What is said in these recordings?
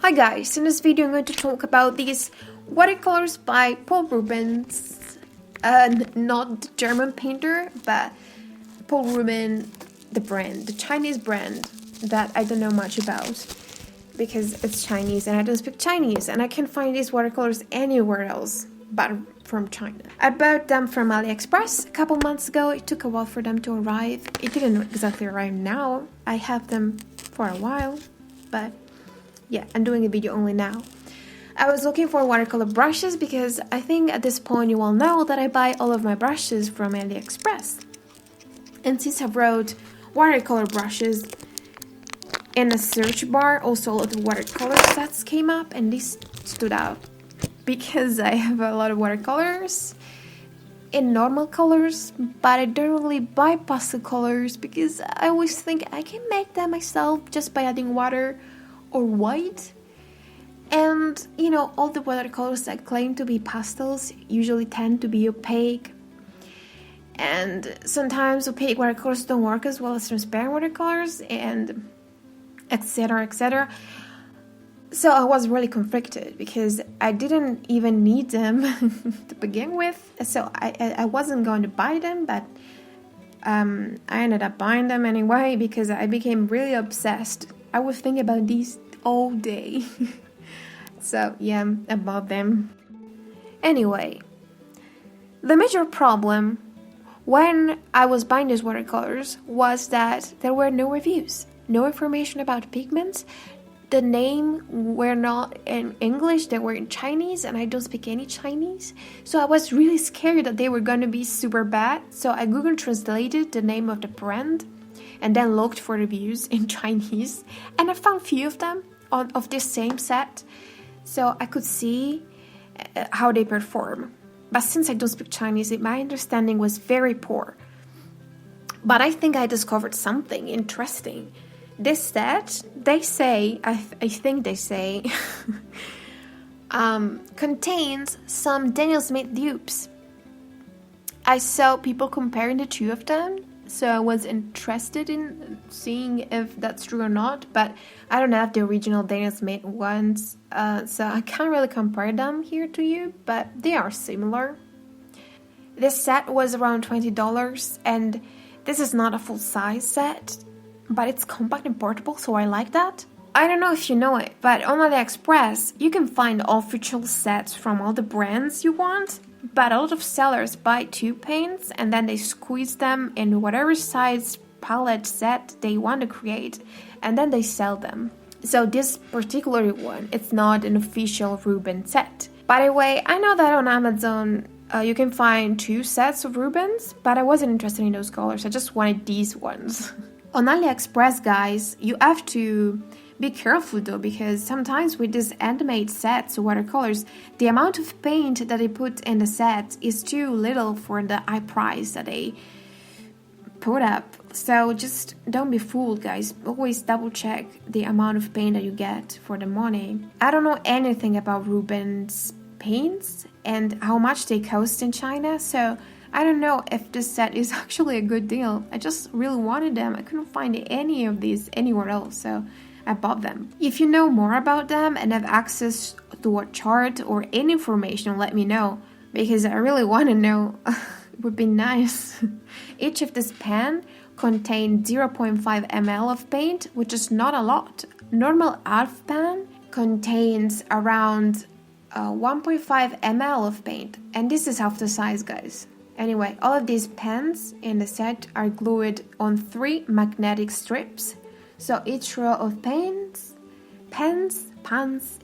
Hi guys, in this video I'm going to talk about these watercolors by Paul Rubens, not the German painter, but Paul Rubens, the brand, the Chinese brand that I don't know much about because it's Chinese and I don't speak Chinese and I can't find these watercolors anywhere else but from China. I bought them from Aliexpress a couple months ago. It took a while for them to arrive. It didn't exactly arrive now. I have them for a while, but yeah, I'm doing a video only now. I was looking for watercolor brushes because I think at this point you all know that I buy all of my brushes from AliExpress. And since I wrote watercolor brushes in a search bar, also all of the watercolor sets came up and these stood out because I have a lot of watercolors in normal colors, but I don't really buy pastel colors because I always think I can make them myself just by adding water or white. And you know, all the watercolors that claim to be pastels usually tend to be opaque, and sometimes opaque watercolors don't work as well as transparent watercolors, and etc, etc. So I was really conflicted because I didn't even need them to begin with, so I wasn't going to buy them, but I ended up buying them anyway because I became really obsessed. I would think about these all day. So yeah, I bought them. Anyway, the major problem when I was buying these watercolors was that there were no reviews, no information about pigments. The name were not in English, they were in Chinese, and I don't speak any Chinese. So I was really scared that they were going to be super bad. So I Google translated the name of the brand and then looked for reviews in Chinese, and I found few of them of this same set, so I could see how they perform. But since I don't speak Chinese, my understanding was very poor. But I think I discovered something interesting. This set, they say, I think they say, contains some Daniel Smith dupes. I saw people comparing the two of them, so I was interested in seeing if that's true or not, but I don't have the original Daniel Smith ones, so I can't really compare them here to you, but they are similar. This set was around $20, and this is not a full-size set, but it's compact and portable, so I like that. I don't know if you know it, but on AliExpress, you can find official sets from all the brands you want, but a lot of sellers buy two paints and then they squeeze them in whatever size palette set they want to create, and then they sell them. So this particular one, it's not an official Rubens set. By the way, I know that on Amazon you can find two sets of Rubens, but I wasn't interested in those colors, I just wanted these ones. On AliExpress, guys, you have to be careful though, because sometimes with these handmade sets of watercolors, the amount of paint that they put in the set is too little for the high price that they put up. So just don't be fooled, guys. Always double check the amount of paint that you get for the money. I don't know anything about Rubens paints and how much they cost in China, so I don't know if this set is actually a good deal. I just really wanted them. I couldn't find any of these anywhere else, so I bought them. If you know more about them and have access to a chart or any information, let me know, because I really want to know. It would be nice. Each of this pan contained 0.5 ml of paint, which is not a lot. Normal half pan contains around 1.5 ml of paint, and this is half the size, guys. Anyway, all of these pens in the set are glued on 3 magnetic strips. So each row of pens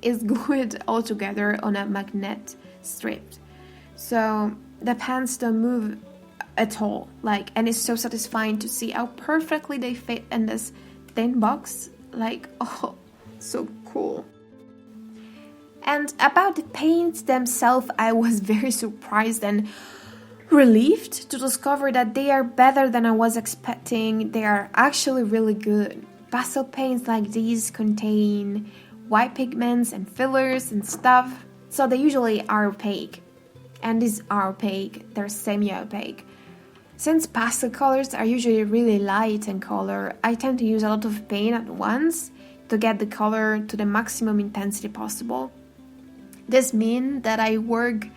is glued all together on a magnet strip. So the pens don't move at all. And it's so satisfying to see how perfectly they fit in this thin box. Oh, so cool. And about the paints themselves, I was very surprised and relieved to discover that they are better than I was expecting. They are actually really good. Pastel paints like these contain white pigments and fillers and stuff, so they usually are opaque. And these are opaque, they're semi-opaque. Since pastel colors are usually really light in color, I tend to use a lot of paint at once to get the color to the maximum intensity possible. This means that I work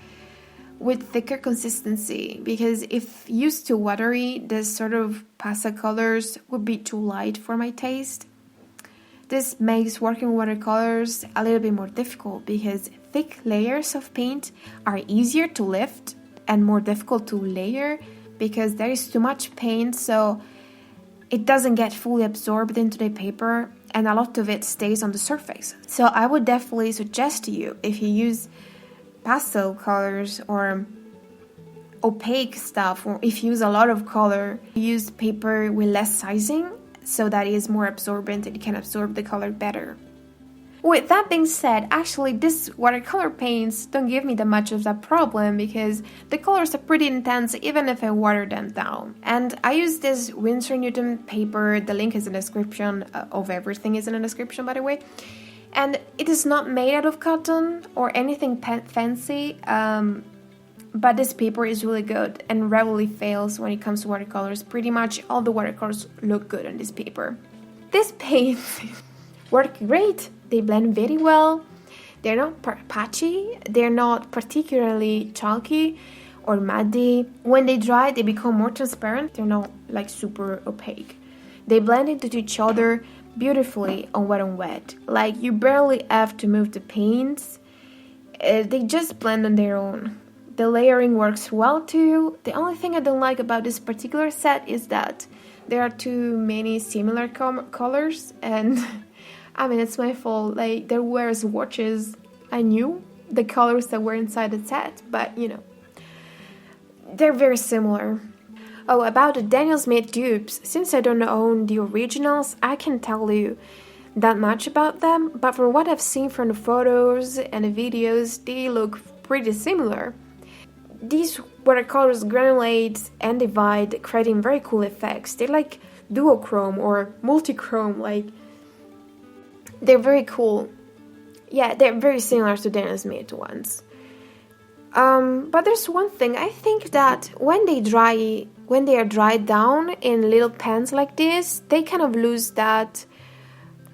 with thicker consistency, because if used too watery, this sort of pastel colors would be too light for my taste. This makes working with watercolors a little bit more difficult, because thick layers of paint are easier to lift and more difficult to layer because there is too much paint, so it doesn't get fully absorbed into the paper and a lot of it stays on the surface. So I would definitely suggest to you, if you use pastel colors or opaque stuff, or if you use a lot of color, use paper with less sizing so that it is more absorbent and you can absorb the color better. With that being said, actually these watercolor paints don't give me that much of that problem, because the colors are pretty intense even if I water them down. And I use this Winsor Newton paper, the link is in the description, of everything is in the description by the way. And it is not made out of cotton or anything fancy, but this paper is really good and rarely fails when it comes to watercolors. Pretty much all the watercolors look good on this paper. These paints work great. They blend very well. They're not patchy. They're not particularly chalky or muddy. When they dry, they become more transparent. They're not like super opaque. They blend into each other beautifully on wet on wet. Like you barely have to move the paints. They just blend on their own. The layering works well too. The only thing I don't like about this particular set is that there are too many similar colors, and I mean, it's my fault. Like, there were swatches. I knew the colors that were inside the set, but you know, they're very similar. Oh, about the Daniel Smith dupes, since I don't own the originals, I can't tell you that much about them, but from what I've seen from the photos and the videos, they look pretty similar. These watercolors granulate and divide, creating very cool effects. They're like duochrome or multichrome, like they're very cool. Yeah, they're very similar to Daniel Smith ones. But there's one thing, I think that when they are dried down in little pans like this, they kind of lose that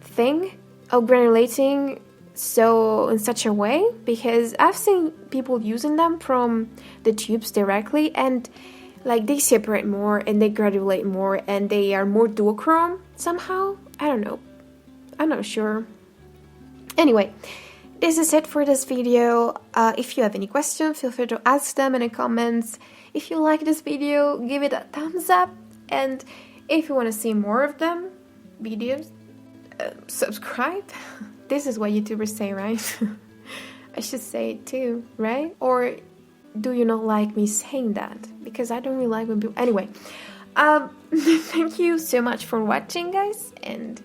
thing of granulating in such a way, because I've seen people using them from the tubes directly, and like they separate more and they granulate more and they are more duochrome somehow. I don't know. I'm not sure. Anyway, this is it for this video. If you have any questions, feel free to ask them in the comments. If you like this video, give it a thumbs up, and if you want to see more of them videos, subscribe. This is what YouTubers say, right? I should say it too, right? Or do you not like me saying that? Because I don't really like when people... Anyway, thank you so much for watching, guys, and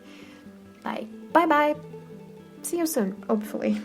like, bye-bye. See you soon, hopefully.